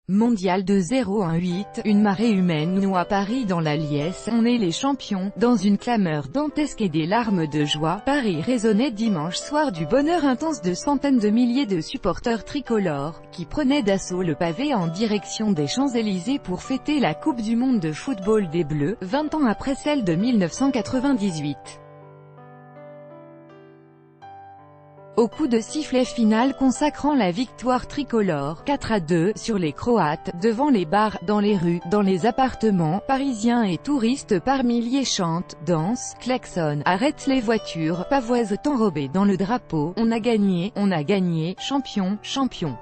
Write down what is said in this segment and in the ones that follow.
Mondial de 018, une marée humaine noie Paris dans la liesse, on est les champions, dans une clameur dantesque et des larmes de joie, Paris résonnait dimanche soir du bonheur intense de centaines de milliers de supporters tricolores, qui prenaient d'assaut le pavé en direction des Champs-Élysées pour fêter la Coupe du Monde de football des Bleus, 20 ans après celle de 1998. Au coup de sifflet final consacrant la victoire tricolore, 4-2, sur les Croates, devant les bars, dans les rues, dans les appartements, Parisiens et touristes par milliers chantent, dansent, klaxonnent, arrêtent les voitures, pavoisent enrobés dans le drapeau, on a gagné, champion, champion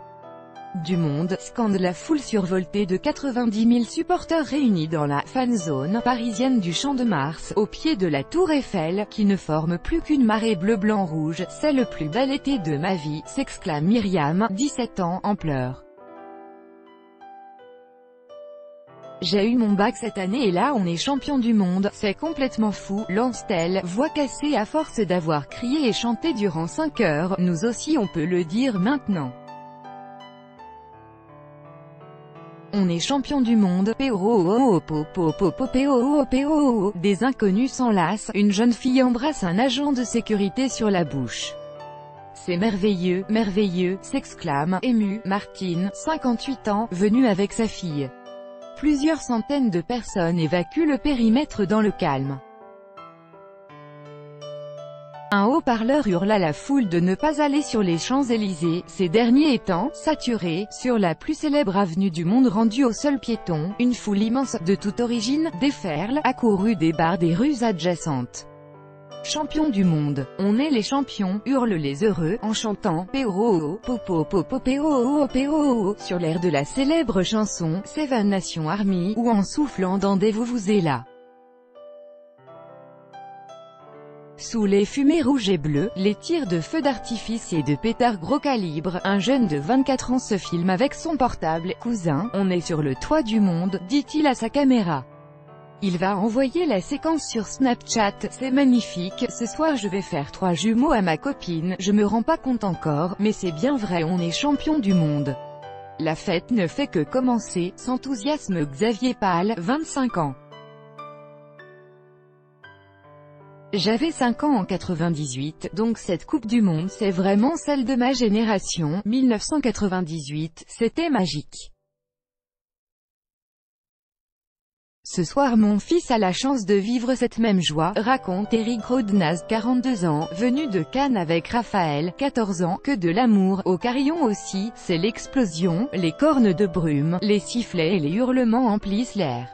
du monde, scande la foule survoltée de 90 000 supporters réunis dans la fanzone parisienne du Champ de Mars, au pied de la Tour Eiffel, qui ne forme plus qu'une marée bleu-blanc-rouge. C'est le plus bel été de ma vie, s'exclame Myriam, 17 ans, en pleurs. J'ai eu mon bac cette année et là on est champion du monde, c'est complètement fou, lance-t-elle, voix cassée à force d'avoir crié et chanté durant 5 heures, nous aussi on peut le dire maintenant. On est champion du monde, des inconnus s'enlacent, une jeune fille embrasse un agent de sécurité sur la bouche. C'est merveilleux, merveilleux, s'exclame, émue, Martine, 58 ans, venue avec sa fille. Plusieurs centaines de personnes évacuent le périmètre dans le calme. Un haut-parleur hurle à la foule de ne pas aller sur les Champs-Élysées, ces derniers étant saturés, sur la plus célèbre avenue du monde rendue aux seuls piétons, une foule immense, de toute origine, déferle, accourue des bars des rues adjacentes. Champion du monde, on est les champions, hurlent les heureux, en chantant sur l'air de la célèbre chanson Seven Nation Army, ou en soufflant dans des vuvuzelas. Sous les fumées rouges et bleues, les tirs de feux d'artifice et de pétards gros calibre, un jeune de 24 ans se filme avec son portable. « Cousin, on est sur le toit du monde », dit-il à sa caméra. Il va envoyer la séquence sur Snapchat. C'est magnifique, ce soir je vais faire 3 jumeaux à ma copine, je me rends pas compte encore, mais c'est bien vrai, on est champion du monde. La fête ne fait que commencer, s'enthousiasme Xavier Pal, 25 ans. J'avais 5 ans en 98, donc cette Coupe du Monde c'est vraiment celle de ma génération. 1998, c'était magique. Ce soir mon fils a la chance de vivre cette même joie, raconte Eric Rodnaz, 42 ans, venu de Cannes avec Raphaël, 14 ans, que de l'amour. Au carillon aussi, c'est l'explosion, les cornes de brume, les sifflets et les hurlements emplissent l'air.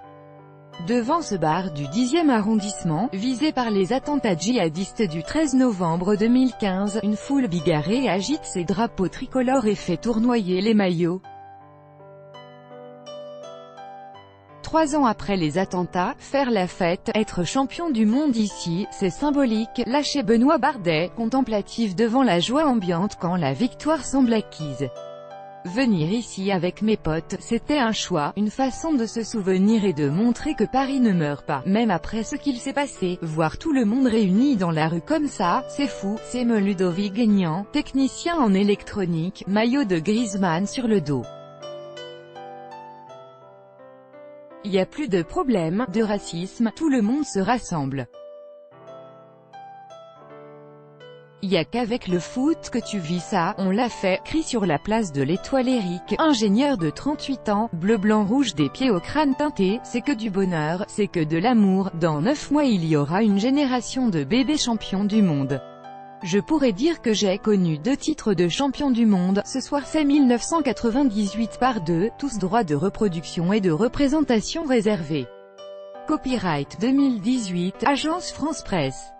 Devant ce bar du 10e arrondissement, visé par les attentats djihadistes du 13 novembre 2015, une foule bigarrée agite ses drapeaux tricolores et fait tournoyer les maillots. 3 ans après les attentats, faire la fête, être champion du monde ici, c'est symbolique, lâchait Benoît Bardet, contemplatif devant la joie ambiante quand la victoire semble acquise. Venir ici avec mes potes, c'était un choix, une façon de se souvenir et de montrer que Paris ne meurt pas, même après ce qu'il s'est passé. Voir tout le monde réuni dans la rue comme ça, c'est fou, c'est Ludovic Guignan, technicien en électronique, maillot de Griezmann sur le dos. Il y a plus de problème, de racisme, tout le monde se rassemble. « Y a qu'avec le foot que tu vis ça, on l'a fait », crie sur la place de l'Étoile Eric, ingénieur de 38 ans, bleu-blanc-rouge des pieds au crâne teinté. C'est que du bonheur, c'est que de l'amour. Dans 9 mois il y aura une génération de bébés champions du monde. Je pourrais dire que j'ai connu 2 titres de champion du monde. Ce soir c'est 1998 par 2, tous droits de reproduction et de représentation réservés. Copyright 2018, Agence France Presse.